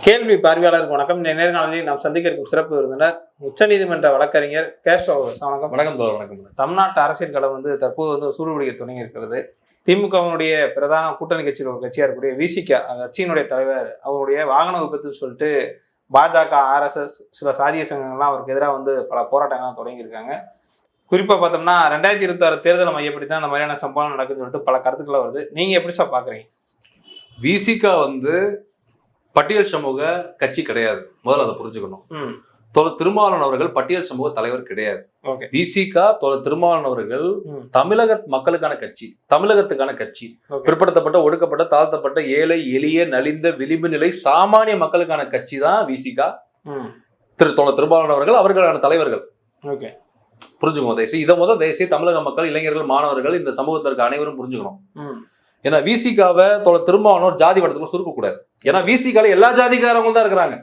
கேள்வி பார்வையாளருக்கு வணக்கம். இந்த நேர்காணலில் நாம் சந்திக்க இருக்கும் சிறப்பு விருந்தினர் உச்சநீதிமன்ற வழக்கறிஞர் கேஸ்டோ. வணக்கம். வணக்கம் தோழர். வணக்கம். தமிழ்நாட்டு அரசியல் களம் தற்போது சூடுபிடிக்க தொடங்கி இருக்கிறது. திமுகவினுடைய பிரதான கூட்டணி கட்சியில் ஒரு கட்சியா இருக்கக்கூடிய விசிக கட்சியினுடைய தலைவர் அவருடைய வாகன விபத்து சொல்லிட்டு பாஜக, RSS சில சாதிய சங்கங்கள்லாம் அவருக்கு எதிராக பல போராட்டங்கள்லாம் தொடங்கியிருக்காங்க. குறிப்பாக பார்த்தோம்னா 2026 தேர்தலை மையப்படுத்தி தான் அந்த மாதிரியான சம்பவம் நடக்குதுன்னு சொல்லிட்டு பல கருத்துக்களை வருது. நீங்க எப்படி சார் பாக்குறீங்க? விசிக பட்டியல் சமூக கட்சி கிடையாது. முதல்ல அதை புரிஞ்சுக்கணும். தோழர் திருமாவளவன் அவர்கள் பட்டியல் சமூக தலைவர் கிடையாது. விசிக தோழர் திருமாவளவன் அவர்கள் தமிழக மக்களுக்கான கட்சி, தமிழகத்துக்கான கட்சி, பிற்படுத்தப்பட்ட, ஒடுக்கப்பட்ட, தாழ்த்தப்பட்ட, ஏழை, எளிய, நலிந்த, விளிம்பு நிலை சாமானிய மக்களுக்கான கட்சி தான் விசிக. தோழர் திருமாவளவன் அவர்கள் அவர்களான தலைவர்கள். புரிஞ்சுக்கணும் தயவுசெய்து. இதை தயவுசெய்து தமிழக மக்கள், இளைஞர்கள், மாணவர்கள், இந்த சமூகத்திற்கு அனைவரும் புரிஞ்சுக்கணும். ஏன்னா விசிகாவை தோழர் திருமாவளவன் ஜாதி வட்டத்துல சுருக்கக்கூடாது. ஏன்னா விசிகால எல்லா ஜாதிக்காரங்களும் தான் இருக்கிறாங்க,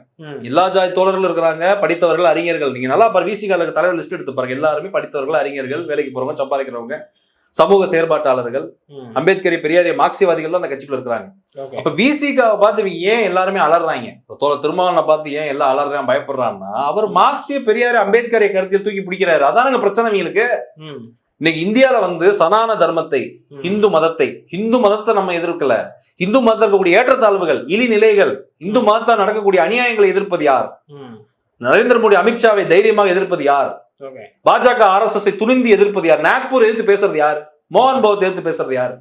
எல்லா ஜாதி தோழர்கள் இருக்கிறாங்க, படித்தவர்கள், அறிஞர்கள். நீங்க நல்லா விசிகால தலைவர் லிஸ்ட் எடுத்து பாருங்க. எல்லாருமே படித்தவர்கள், அறிஞர்கள், வேலைக்கு போறவங்க, சம்பாதிக்கிறவங்க, சமூக செயற்பாட்டாளர்கள், அம்பேத்கரை, பெரியாரிய, மார்க்சியவாதிகள் தான் அந்த கட்சிக்குள்ள இருக்கிறாங்க. அப்ப விசிகாவை பார்த்து ஏன் எல்லாருமே அலறாங்க? தோழர் திருமாவளவனை பார்த்து ஏன் எல்லாம் அலறான், பயப்படுறான்னா அவர் மார்க்சிய, பெரியாரிய, அம்பேத்கரை கருத்தில் தூக்கி பிடிக்கிறாரு. அதானுங்க பிரச்சனை இவங்களுக்கு. இன்னைக்கு இந்தியாவில சனான தர்மத்தை, இந்து மதத்தை நம்ம எதிர்க்கல. இந்து மதத்தில் இருக்கக்கூடிய ஏற்றத்தாழ்வுகள், இழிநிலைகள், இந்து மதத்தால் நடக்கக்கூடிய அநியாயங்களை எதிர்ப்பது யார்? நரேந்திர மோடி, அமித்ஷாவை தைரியமாக எதிர்ப்பது யார்? பாஜக, RSS துணிந்து எதிர்ப்பது யார்? நாக்பூர் எதிர்த்து பேசுறது யார்? மோகன் பகவத் எதிர்த்து பேசுறது யார்?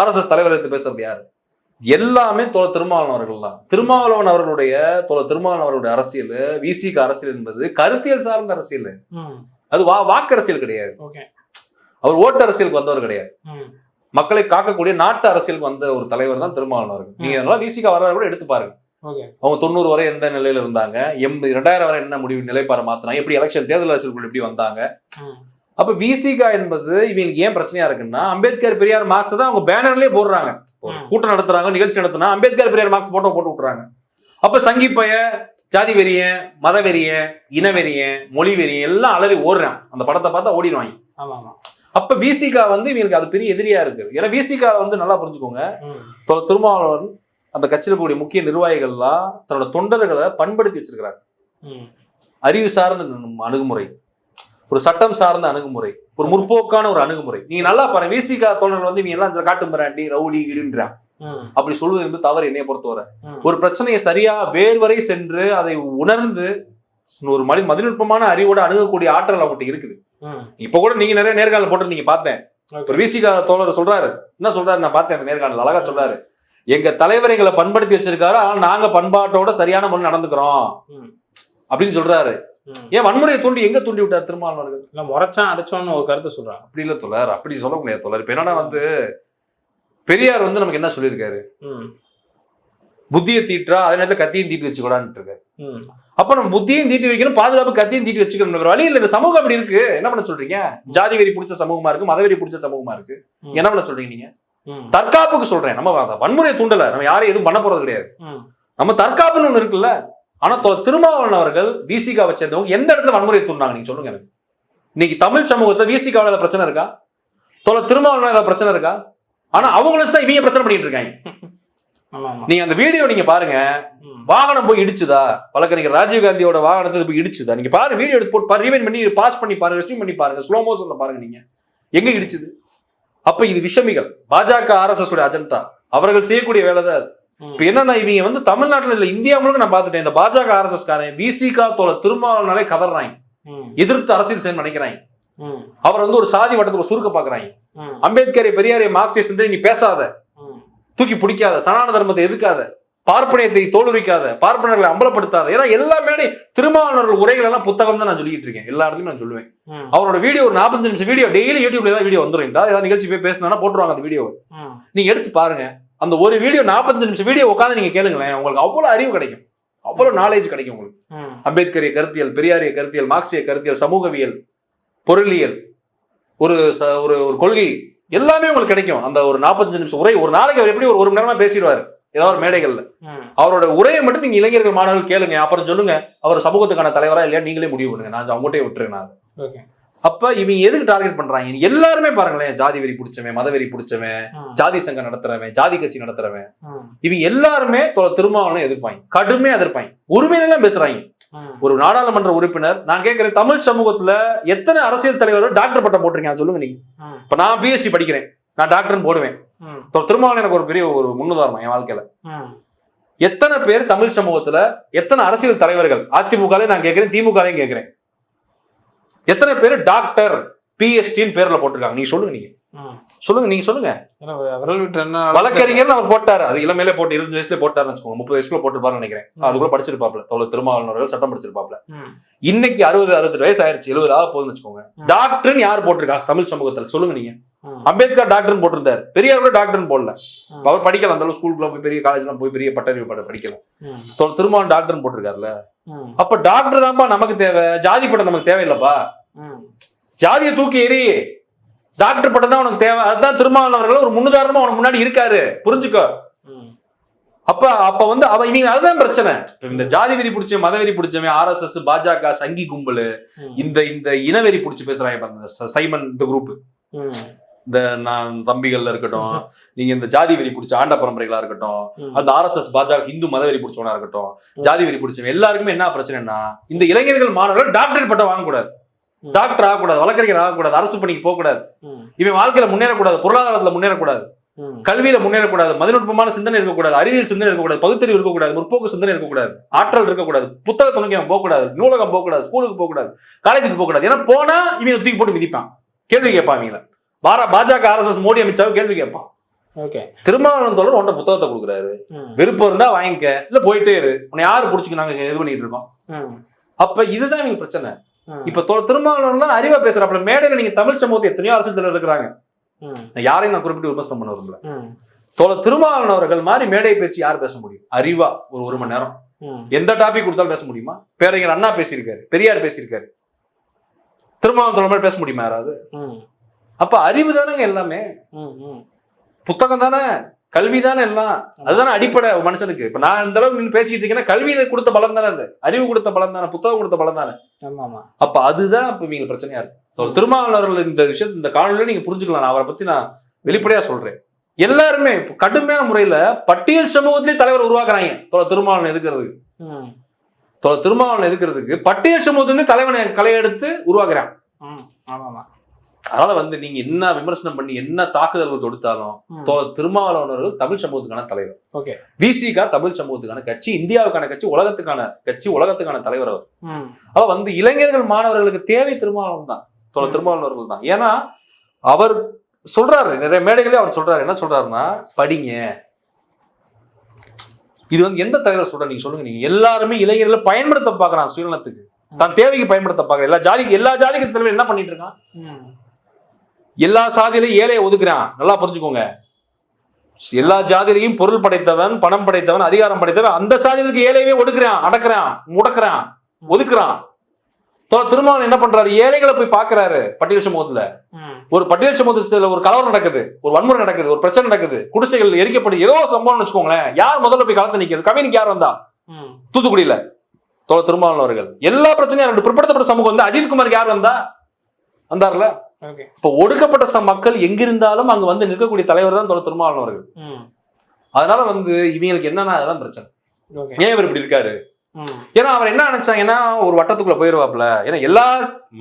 RSS தலைவர் எதிர்த்து பேசுறது யார்? எல்லாமே தோழர் திருமாவளவன் அவர்கள் தான். திருமாவளவன் அவர்களுடைய அரசியல், விசிக அரசியல் என்பது கருத்தியல் சார்ந்த அரசியல். அது வாக்கு அரசியல் கிடையாது. அவர் ஓட்டு அரசியலுக்கு வந்தவர் கிடையாது. மக்களை காக்கக்கூடிய நாட்டு அரசியலுக்கு வந்த ஒரு தலைவர் தான் திருமாவளவன் அவர்கள். நீங்க அதனால விசிக வரலாறு கூட எடுத்து பாருங்க. அவங்க 90 வரை எந்த நிலையில இருந்தாங்க, 2000 வரை என்ன முடிவு நிலைப்பாடு மாத்தினாங்க, எப்படி எலெக்ஷன் தேர்தல் அரசியலுக்குள்ள எப்படி வந்தாங்க. அப்ப விசிக என்பது இவங்களுக்கு ஏன் பிரச்சனையா இருக்குன்னா, அம்பேத்கர், பெரியார், மார்க்ஸ் தான் அவங்க பேனர்லயே போடுறாங்க. கூட்டம் நடத்துறாங்க, நிகழ்ச்சி நடத்தினா அம்பேத்கர், பெரியார், மார்க்ஸ் போட்டு விட்டுறாங்க. அப்ப சங்கிப்பைய, ஜாதி வெறியன், மத வெறியன், இன வெறியன், மொழி வெறியன் எல்லாம் அலறி ஓடுறான். அந்த படத்தை பார்த்தா ஓடிடுவாங்க. அப்ப விசிக இவங்களுக்கு அது பெரிய எதிரியா இருக்கு. ஏன்னா விசிக நல்லா புரிஞ்சுக்கோங்க. திருமாவளவன் அந்த கட்சியில் கூடிய முக்கிய நிர்வாகிகள்லாம் தன்னோட தொண்டர்களை பண்படுத்தி வச்சிருக்கிறாங்க. அறிவு சார்ந்த அணுகுமுறை, ஒரு சட்டம் சார்ந்த அணுகுமுறை, ஒரு முற்போக்கான ஒரு அணுகுமுறை. நீங்க நல்லா பாருங்க, விசிக தோழர்கள் இவங்க எல்லாம் காட்டு மிராண்டி, ரவுடி, இடுன்றான். அப்படி சொல்வது என்பது தவறு. என்னைய பொறுத்தவரை ஒரு பிரச்சனையை சரியா வேர்வரை சென்று அதை உணர்ந்து ஒரு மதிநுட்பமான அறிவோட அணுகக்கூடிய ஆற்றல் அவங்ககிட்ட இருக்குது. இப்ப கூட நீங்க நிறைய நேர்காணல் போட்டு பார்த்தேன். ஒரு விசிக தோழர் சொல்றாரு, என்ன சொல்றாரு, நான் பார்த்தேன் அந்த நேர்காணல். அழகா சொல்றாரு, எங்க தலைவர் எங்களை பண்படுத்தி வச்சிருக்காரு, ஆனா நாங்க பண்பாட்டோட சரியான முறை நடந்துக்கிறோம் அப்படின்னு சொல்றாரு. ஏன் வன்முறையை எங்க தூண்டி விட்டார் திருமாவளவர்கள்? இல்ல முறைச்சான் அடிச்சோன்னு ஒரு கருத்து சொல்றாங்க. அப்படி இல்ல தோழர், அப்படி சொல்ல முடியாது தோழர். இப்ப என்னன்னா பெரியார் நமக்கு என்ன சொல்லியிருக்காரு, புத்தியை தீட்டா அதே நேரத்தில் கத்தியும் தீட்டி வச்சுக்கூடான்னு இருக்காரு. அப்ப நம்ம புத்தியும் தீட்டி வைக்கணும், பாதுகாப்பு கத்தியும் தீட்டி வச்சுக்கணும். வழி இல்ல, இந்த சமூகம் அப்படி இருக்கு. என்ன பண்ண சொல்றீங்க? ஜாதி வெறி பிடிச்ச சமூகமா இருக்கு, மதவெறி பிடிச்ச சமூகமா இருக்கு. என்ன பண்ண சொல்றீங்க நீங்க? தற்காப்புக்கு சொல்றேன். நம்ம வன்முறையை தூண்டல, நம்ம யாரையும் எதுவும் பண்ண போறது கிடையாது. நம்ம தற்காப்புன்னு ஒண்ணு இருக்குல்ல. ஆனா திருமாவளவன் அவர்கள் விசிக வச்சிருந்தவங்க எந்த இடத்துல வன்முறையை தூண்டாங்க நீங்க சொல்லுங்க எனக்கு. இன்னைக்கு தமிழ் சமூகத்தை விசிக ஏதாவது பிரச்சனை இருக்கா? திருமாவளவன் ஏதாவது பிரச்சனை இருக்கா? ஆனா அவங்களும் தான் இவங்க பிரச்சனை பண்ணிட்டு இருக்காங்க. நீங்க அந்த வீடியோ நீங்க பாருங்க, வாகனம் போய் இடிச்சுதா, வழக்கறிஞர் ராஜீவ்காந்தியோட வாகனத்தை போய் இடிச்சுதா, நீங்க பாருங்க, வீடியோ எடுத்து போட்டு ரீவைண்ட் பண்ணி பாஸ் பண்ணி பாருங்க, ரெஸ்யூம் பண்ணி பாருங்க, ஸ்லோ மோஷன்ல பாருங்க, நீங்க எங்க இடிச்சுது. அப்ப இது விஷமிகள், பாஜக, RSS உடைய அஜெண்டா, அவர்கள் செய்யக்கூடிய வேலை தான் அது. இப்ப என்னன்னா இவங்க தமிழ்நாட்டுல இல்ல, இந்தியா முழுக்க நான் பார்த்துட்டேன், இந்த பாஜக, RSS காரன் விசிக தோழர் திருமாவளவனாலே கதறாங்க, எதிர்த்து அரசியல் செய்ய நினைக்கிறாங்க. அவர் ஒரு சாதி வட்டத்துல சுருக்க பாக்குறாங்க. அம்பேத்கரை, பெரியாரை, மார்க்சிய சிந்தனை நீ பேசாத, தூக்கி பிடிக்காத, சனான தர்மத்தை எதுக்காத, பார்ப்பனியத்தை தோலுரிக்காத, பார்ப்பனர்களை அம்பலப்படுத்தாத. ஏன்னா எல்லா மேடை திருமாவளவர்கள் உரைகள் எல்லாம் புத்தகம் தான் நான் சொல்லிட்டு இருக்கேன். எல்லா இடத்துலயும் நான் சொல்லுவேன். அவரோட வீடியோ ஒரு 45 நிமிஷம் வீடியோ டெய்லி யூடியூப்ல ஏதாவது வீடியோ வந்துடும். ஏதாவது நிகழ்ச்சி போய் பேசணும்னா போட்டுருவாங்க அந்த வீடியோ. நீங்க எடுத்து பாருங்க, அந்த ஒரு வீடியோ 45 நிமிஷம் வீடியோ உட்காந்து நீங்க கேளுங்களேன், உங்களுக்கு அவ்வளவு அறிவு கிடைக்கும், அவ்வளவு நாலேஜ் கிடைக்கும் உங்களுக்கு. அம்பேத்கரிய கருத்தியல், பெரியாரிய கருத்தியல், மார்க்சிய கருத்தியல், சமூகவியல், பொருளியல், ஒரு கொள்கை எல்லாமே உங்களுக்கு கிடைக்கும். அந்த ஒரு 45 நிமிஷம் உரை, ஒரு நாளைக்கு அவர் எப்படி ஒரு மணி நேரமா பேசிடுவாரு ஏதாவது ஒரு மேடைகள்ல. அவரோட உரையை மட்டும் நீங்க இளைஞர்கள், மாணவர்கள் கேளுங்க, அப்புறம் சொல்லுங்க அவர் சமூகத்துக்கான தலைவரா இல்லையா நீங்களே முடிவு பண்ணுங்க. நான் அவங்ககிட்டே விட்டுருங்க. அப்ப இவங்க எதுக்கு டார்கெட் பண்றாங்க? எல்லாருமே பாருங்களேன், ஜாதி வெறி பிடிச்சவன், மத வெறி பிடிச்சவன், ஜாதி சங்கம் நடத்துறவன், ஜாதி கட்சி நடத்துறவன், இவங்க எல்லாருமே திருமாவளவனை எதிர்ப்பாங்க, கடுமையா எதிர்ப்பாங்க, உரிமையெல்லாம் பேசுறாங்க. ஒரு நாடாளுமன்ற உறுப்பினர், நான் கேட்கிறேன், தமிழ் சமூகத்துல எத்தனை அரசியல் தலைவர்கள் டாக்டர் பட்டம் போட்டிருக்கீங்க சொல்லுங்க நீங்க. இப்ப நான் பிஎஸ்டி படிக்கிறேன், நான் டாக்டர்னு போடுவேன். திருமாவளவன் எனக்கு ஒரு பெரிய ஒரு முன்னுதாரணம் என் வாழ்க்கையில. எத்தனை பேர் தமிழ் சமூகத்துல, எத்தனை அரசியல் தலைவர்கள், அதிமுக நான் கேட்கிறேன், திமுகலையும் கேட்கிறேன், எத்தனை பேர் டாக்டர் பிஎஸ்டின்னு பேர்ல போட்டிருக்காங்க? நீங்க சொல்லுங்க, நீங்க சொல்லுங்க. வழக்கறிஞர் அவர் போட்டாரு, அது இளமையிலே போட்டு 20 வயசுல போட்டாருன்னு வச்சுக்கோங்க, 30 வயசுல போட்டுருப்பாருன்னு நினைக்கிறேன். அதுக்குள்ள படிச்சிருப்பாப்ல, திருமாவளவன் சட்டம் படிச்சிருப்பாப்ல. இன்னைக்கு 60-62 வயசு ஆயிருச்சு, 70 ஆக போகுதுன்னு வச்சுக்கோங்க. டாக்டர்னு யார் போட்டிருக்கா தமிழ் சமூகத்துல சொல்லுங்க நீங்க? அம்பேத்கர் டாக்டர்னு போட்டிருந்தாரு, பெரியார் கூட டாக்டர்னு போடல. அவர் படிக்கலாம், அந்த அளவு ஸ்கூலுக்குள்ள போய் பெரிய காலேஜ்லாம் போய் பெரிய பட்டறிவு படிக்கலாம். திருமாவளவன் டாக்டர்னு போட்டிருக்காருல்ல, அப்ப டாக்டர் தான்ப்பா நமக்கு தேவை, ஜாதி பட்டம் நமக்கு தேவையில்லப்பா. ஜாதியை தூக்கி எறி, டாக்டர் பட்டம் தான் உனக்கு தேவை. அதுதான் திருமாவளவர்கள் ஒரு முன்னுதாரணமா உனக்கு முன்னாடி இருக்காரு, புரிஞ்சுக்கோ. அப்ப இவங்க அதுதான் பிரச்சனை. இந்த ஜாதி வெறி பிடிச்சவன், மத வெறி பிடிச்சவன், RSS, பாஜக, சங்கி கும்பல், இந்த இனவெறி பிடிச்சி பேசுறாங்க, சைமன் இந்த குரூப், இந்த நான் தம்பிகள்ல இருக்கட்டும், நீங்க இந்த ஜாதி வெறி பிடிச்ச ஆண்ட பரம்பரைகளா இருக்கட்டும், அந்த RSS, பாஜக, இந்து மத வெறி பிடிச்சவனா இருக்கட்டும், ஜாதி வெறி பிடிச்சவன், எல்லாருக்குமே என்ன பிரச்சனைனா, இந்த இளைஞர்கள் மாணவர்கள் டாக்டர் பட்டம் வாங்கக்கூடாது, டாக்டர் ஆகக்கூடாது, வழக்கறிஞர் ஆகக்கூடாது, அரசு பணிக்கு போகக்கூடாது, இவன் வாழ்க்கையில முன்னேறக்கூடாது, பொருளாதாரத்துல முன்னேறக்கூடாது, கல்வியில முன்னேறக்கூடாது, மதிநுட்பமான சிந்தனை இருக்கக்கூடாது, அறிவியல் சிந்தனை இருக்கக்கூடாது, பகுத்தறிவு இருக்கக்கூடாது, முற்போக்கு சிந்தனை இருக்கக்கூடாது, ஆற்றல் இருக்கக்கூடாது, புத்தக துணைக்கு அவன் போகக்கூடாது, நூலகம் போகக்கூடாது, ஸ்கூலுக்கு போகக்கூடாது, காலேஜுக்கு போகக்கூடாது. ஏன்னா போனா இவங்க தூக்கி போட்டு மிதிப்பான், கேள்வி கேட்பான். இவங்கள பாஜக, RSS, மோடி, அமித்ஷாவை கேள்வி கேட்பான். திருமாவளவன் தோழர் உன்ட்ட புத்தகத்தை கொடுக்குறாரு, விருப்பம் இருந்தா வாங்கிக்க, இல்ல போயிட்டே இரு, உன்னை யாரு புடிச்சுக்கு நாங்க இது பண்ணிட்டு இருக்கோம். அப்ப இதுதான் நீங்க பிரச்சனை. இப்ப திருமாவளவன் தான் அறிவா பேசுறாப்ல. மேடையில நீங்க தமிழ் சமூகத்தை எத்தனையோ அரசியல் தலைவர் இருக்கிறாங்க, யாரையும் நான் குறிப்பிட்டு விமர்சனம் பண்ண விரும்பல. திருமாவளவன் அவர்கள் மாதிரி மேடை பேச்சு யார் பேச முடியும்? அறிவா ஒரு மணி நேரம் எந்த டாபிக் கொடுத்தாலும் பேச முடியுமா? பேரறிஞர் அண்ணா பேசியிருக்காரு, பெரியார் பேசியிருக்காரு, திருமாவளவன் தோழர் மாதிரி பேச முடியுமா யாராவது? அப்ப அறிவு தானேங்க எல்லாமே, புத்தகம் தானே, கல்வி தானே எல்லாம், அதுதானே அடிப்படை மனுஷனுக்கு. இப்ப நான் இந்த அளவுக்கு நீங்க பேசிட்டு இருக்கேன்னா கல்வியை கொடுத்த பலம் தானே, அது அறிவு கொடுத்த பலம் தானே, புத்தகம் கொடுத்த பலம் தானே. அப்ப அதுதான் இப்ப இவங்க பிரச்சனையா இருக்கு. திருமாவளவர்கள் இந்த விஷயத்த இந்த காணொலியில நீங்க புரிஞ்சுக்கலாம், அவரை பத்தி நான் வெளிப்படையா சொல்றேன். எல்லாருமே கடுமையான முறையில பட்டியல் சமூகத்திலேயே தலைவர் உருவாக்குறாங்க திருமாவளவன் எதுக்குறதுக்கு. திருமாவளவன் எதுக்குறதுக்கு பட்டியல் சமூகத்திலேயே தலைவனை களையெடுத்து உருவாக்குறான். அதனால நீங்க என்ன விமர்சனம் பண்ணி என்ன தாக்குதல்கள் தொடுத்தாலும் திருமாவளவன் தமிழ் சமூகத்துக்கான தலைவர். விசிக தமிழ் சமூகத்துக்கான கட்சி, இந்தியாவுக்கான கட்சி, உலகத்துக்கான கட்சி, உலகத்துக்கான தலைவர் அவர். அதாவது இளைஞர்கள் மாணவர்களுக்கு தேவை திருமாவளவன் தான், திருமாவளவர்கள் தான். ஏன்னா அவர் சொல்றாரு, நிறைய மேடைகளே அவர் சொல்றாரு, என்ன சொல்றாருன்னா படிங்க. இது எந்த தலைவர் சொல்ற நீங்க சொல்லுங்க. நீங்க எல்லாருமே இளைஞர்களை பயன்படுத்த பாக்குறான், சுயநலத்துக்கு, தான் தேவைக்கு பயன்படுத்த பாக்குறேன். எல்லா ஜாதி கட்சி தலைவர் என்ன பண்ணிட்டு இருக்கான்? எல்லா சாதியிலையும் ஏழையை ஒதுக்குறான். நல்லா புரிஞ்சுக்கோங்க, எல்லா ஜாதியிலையும் பொருள் படைத்தவன், பணம் படைத்தவன், அதிகாரம் படைத்தவன், அந்த சாதிகளுக்கு ஏழையவே ஒடுக்குறான், அடக்குறான், முடக்குறான், ஒதுக்குறான். திருமாவளவன் என்ன பண்றாரு? ஏழைகளை போய் பாக்குறாரு. பட்டியல் சமூகத்துல ஒரு பட்டியல் சமூகத்துல ஒரு கலவரம் நடக்குது, ஒரு வன்முறை நடக்குது, ஒரு பிரச்சனை நடக்குது, குடிசைகள் எரிக்கப்பட்டு ஏதோ சம்பவம் வச்சுக்கோங்களேன். யார் முதல்ல போய் களத்தை நிக்கிறது? கவினுக்கு யார் வந்தா? தூத்துக்குடியில திருமாவளவன் அவர்கள். எல்லா பிரச்சனையும் பிற்படுத்தப்பட்ட சமூகம் அஜித்குமாருக்கு யார் வந்தார்ல. இப்ப ஒடுக்கப்பட்ட மக்கள் எங்கிருந்தாலும் அங்க நிற்கக்கூடிய தலைவர் தான் திருமாவளவன் அவர்கள். அதனால இவங்களுக்கு என்னன்னா அதுதான் பிரச்சனை. ஏன் இவர் இப்படி இருக்காரு? ஏன்னா அவர் என்ன நினைச்சாங்கன்னா ஒரு வட்டத்துக்குள்ள போயிருவாப்ல. ஏன்னா எல்லா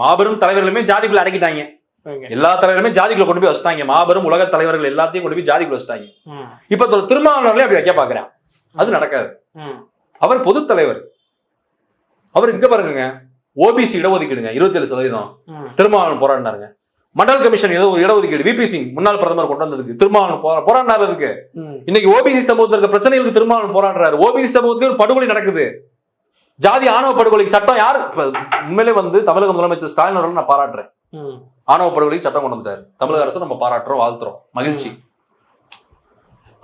மாபெரும் தலைவர்களுமே ஜாதிக்குள்ள அடக்கிட்டாங்க, எல்லா தலைவருமே ஜாதிக்குள்ள கொண்டு போய் வச்சுட்டாங்க, மாபெரும் உலக தலைவர்கள் எல்லாத்தையும் கொண்டு போய் ஜாதிக்குள்ள வச்சுட்டாங்க. இப்ப திருமாவளவர்களே அப்படி வைக்க பாக்குறேன், அது நடக்காது. அவர் பொது தலைவர், அவர் இங்க பாருங்க, ஓபிசி இடஒதுக்கீடுங்க 27%. திருமாவளவன் போராடினாருங்க. மண்டல் கமிஷன் ஏதோ ஒரு இடஒதுக்கீடு விபி சிங் முன்னாள் பிரதமர் கொண்டு வந்ததுக்கு திருமாவளவன் போராடினாருக்கு. இன்னைக்கு ஓபிசி சமூகத்தில் இருக்க பிரச்சனைகளுக்கு திருமாவளவன் போராடுறாரு. ஓபிசி சமூகத்திலே ஒரு படுகொலை நடக்குது, ஜாதி ஆணவ படுகொலை சட்டம். யாரு உண்மையிலே தமிழக முதலமைச்சர் ஸ்டாலின் அவர்கள் நான் பாராட்டுறேன். ஆணவ படுகொலைக்கு சட்டம் கொண்டு வந்துட்டாரு தமிழக அரசு, நம்ம பாராட்டுறோம், வாழ்த்துறோம், மகிழ்ச்சி.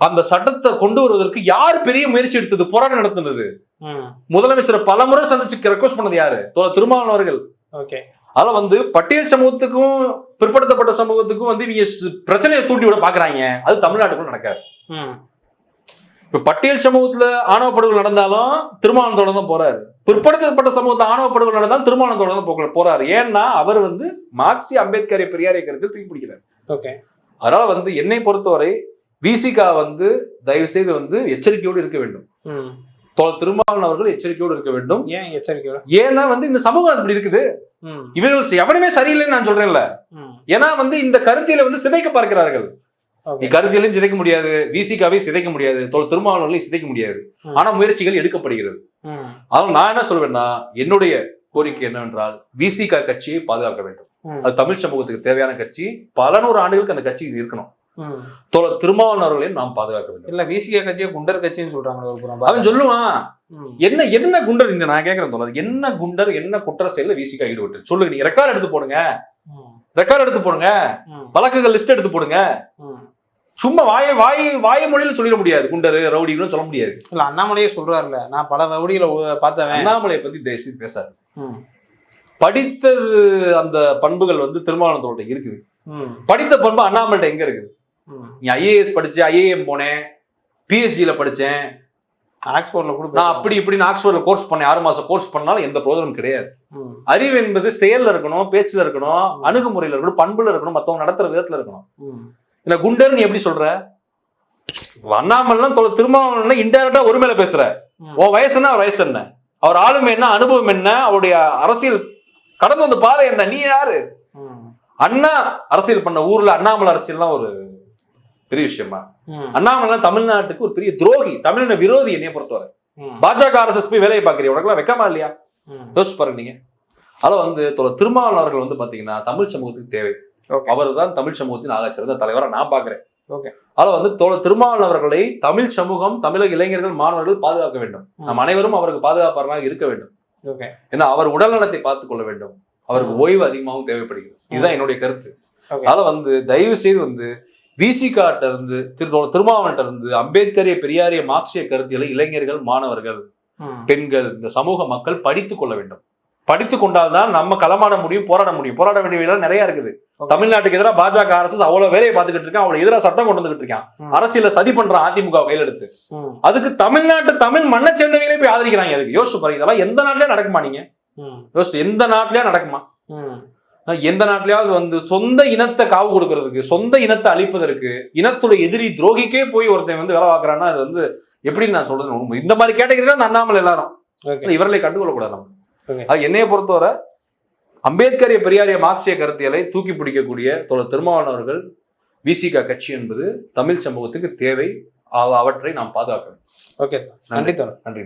அந்த சட்டத்தை கொண்டு வருவதற்கு யார் பெரிய முயற்சி எடுத்தது, போராட்டம் நடத்துனது? முதலமைச்சரை பல முறை சந்திச்சு ரெக்வஸ்ட் பண்ணது யாரு? திருமாவளவன் அவர்கள். அதனால பட்டியல் சமூகத்துக்கும் பிற்படுத்தப்பட்ட சமூகத்துக்கும் இவங்க பிரச்சனையை தூண்டி விட பாக்குறாங்க. அது தமிழ்நாட்டுக்குள்ள நடக்காது. இப்ப பட்டியல் சமூகத்துல ஆணவ படுகொலை நடந்தாலும் திருமாவளவனோட தான் போறாரு. பிற்படுத்தப்பட்ட சமூகத்துல ஆணவ படுகொலை நடந்தாலும் திருமாவளவனோட தான் போறாரு. ஏன்னா அவர் மார்க்சிய அம்பேத்கரை பெரியாரை கருத்தில் தூக்கி பிடிக்கிறார். ஓகே. அதனால என்னை பொறுத்தவரை விசிகா தயவு செய்து எச்சரிக்கையோடு இருக்க வேண்டும். திருமாவளவன் அவர்கள் எச்சரிக்கையோடு இருக்க வேண்டும். ஏன் எச்சரிக்கையோட? ஏன்னா இந்த சமூகம் அப்படி இருக்குது. இவர்கள் எவனுமே சரியில்லைன்னு நான் சொல்றேன்ல. ஏன்னா இந்த கருத்தியலை சிதைக்க பார்க்கிறார்கள். கருத்தியலையும் சிதைக்க முடியாது, விசிகாவை சிதைக்க முடியாது, திருமாவளவர்களையும் சிதைக்க முடியாது. ஆனா முயற்சிகள் எடுக்கப்படுகிறது. அதனால நான் என்ன சொல்வேன்னா, என்னுடைய கோரிக்கை என்னவென்றால் விசிகா கட்சியை பாதுகாக்க வேண்டும். அது தமிழ் சமூகத்துக்கு தேவையான கட்சி. பல நூறு ஆண்டுகளுக்கு அந்த கட்சி இருக்கணும். திருமாவளவன் அவர்களையும் நாம் பாதுகாக்க வேண்டும். இல்ல விசிகா கட்சியை குண்டர் கட்சின்னு சொல்றாங்க. அவன் சொல்லுவான் என்ன குண்டர். நான் கேட்கிறேன் தோழர், என்ன குண்டர் என்ன குற்ற செயல விசிகா ஈடுபட்டு சொல்லுங்க. நீங்க ரெக்கார்ட் எடுத்து போடுங்க, வழக்குகள் லிஸ்ட் எடுத்து போடுங்க. சும்மா வாய மொழியில சொல்லிட முடியாது. குண்டரு ரவுடிகளும் சொல்ல முடியாது. இல்ல அண்ணாமலையே சொல்றாருல்ல, நான் பல ரவுடிகளை பார்த்தேன். அண்ணாமலையை பத்தி தேசிய பேசாரு. படித்தது அந்த பண்புகள் திருமாவளவனோட இருக்குது. படித்த பண்பு அண்ணாமலைட்ட எங்க இருக்குது? நீ ஐஏஎஸ் படிச்சேன், ஐஏஎம் போனேன், பிஎஸ்சியில படிச்சேன், ஆக்ஸ்போர்ட்ல கூட நான் அப்படி இப்படின்னு ஆக்ஸ்போர்ட்ல கோர்ஸ் பண்ணேன். 6 மாசம் கோர்ஸ் பண்ணாலும் எந்த பிரோஜனம் கிடையாது. அறிவு என்பது செயல்ல இருக்கணும், பேச்சுல இருக்கணும், அணுகுமுறையில இருக்கணும், பண்புல இருக்கணும், மத்தவங்க நடத்துற விதத்துல இருக்கணும். இல்ல குண்டர் நீ எப்படி சொல்ற? அண்ணாமலை திருமாவளவன் இன்டைரக்டா ஒரு மேல பேசுற. உன் வயசு என்ன, அவர் வயசு என்ன, அவர் ஆளுமை என்ன, அனுபவம் என்ன, அவருடைய அரசியல் கடந்து வந்த பாதை என்ன, நீ யாரு? அண்ணா அரசியல் பண்ண ஊர்ல அண்ணாமலை அரசியல்லாம் ஒரு பெரிய விஷயமா? அண்ணாமலை தமிழ்நாட்டுக்கு ஒரு பெரிய துரோகி, தமிழின விரோதி. என்னைய பொறுத்தவரை பாஜக RSS போய் வேலையை பாக்குறீங்க, உனக்கெல்லாம் வெக்கமா இல்லையா? யோசிச்சு பாருங்க நீங்க. அத திருமாவளவன் அவர்கள் பாத்தீங்கன்னா தமிழ் சமூகத்துக்கு தேவை. அவர் தான் தமிழ் சமூகத்தின் ஆகச்சிறந்த தலைவரை நான் பாக்குறேன். திருமாவளவன் அவர்களை தமிழ் சமூகம், தமிழக இளைஞர்கள், மாணவர்கள் பாதுகாக்க வேண்டும். நம் அனைவரும் அவருக்கு பாதுகாப்பாளராக இருக்க வேண்டும். ஏன்னா அவர் உடல்நலத்தை பார்த்துக் கொள்ள வேண்டும். அவருக்கு ஓய்வு அதிகமாகவும் தேவைப்படுகிறது. இதுதான் என்னுடைய கருத்து. அதனால தயவு செய்து விசிகாட்ட இருந்து திருமாவளவன்ட்ட இருந்து அம்பேத்கரிய பெரியாரிய மார்க்சிய கருத்தியலை இளைஞர்கள், மாணவர்கள், பெண்கள், இந்த சமூக மக்கள் படித்துக் கொள்ள வேண்டும். படித்துக் கொண்டால்தான் நம்ம களமாட முடியும், போராட முடியும். போராட வேண்டிய நிறைய இருக்குது. தமிழ்நாட்டுக்கு எதிராக பாஜக RSS அவ்வளவு வேலையை பார்த்துக்கிட்டு இருக்கான், அவ்வளவு எதிராக சட்டம் கொண்டு வந்துகிட்டு இருக்கான், அரசியல சதி பண்றான் அதிமுக கையில் எடுத்து. அதுக்கு தமிழ்நாட்டு தமிழ் மண்ணை சேர்ந்தவங்களே போய் ஆதரிக்கிறாங்க. அதுக்கு யோசிச்சு பாருங்க. இதெல்லாம் எந்த நாட்டிலேயே நடக்குமா? நீங்க யோசிச்சு, எந்த நாட்டிலேயே நடக்குமா? எந்த நாட்டிலேயாவது சொந்த இனத்தை காவு கொடுக்கறதுக்கு, சொந்த இனத்தை அழிப்பதற்கு, இனத்துடைய எதிரி துரோகிக்கே போய் ஒருத்தன் வேலை பார்க்கறான்னா அது எப்படின்னு நான் சொல்றது. இந்த மாதிரி கேட்டகரி தான் அண்ணாமலை எல்லாரும். இவர்களை கண்டுகொள்ளக்கூடாது நம்ம. என்னைய பொறுத்தவரை அம்பேத்கரிய பெரியாரிய மார்க்சிய கருத்தியலை தூக்கி பிடிக்கக்கூடிய திருமாவளவன் அவர்கள், விசிகா கட்சி என்பது தமிழ் சமூகத்துக்கு தேவை. அவற்றை நாம் பாதுகாக்க வேண்டும். நன்றி.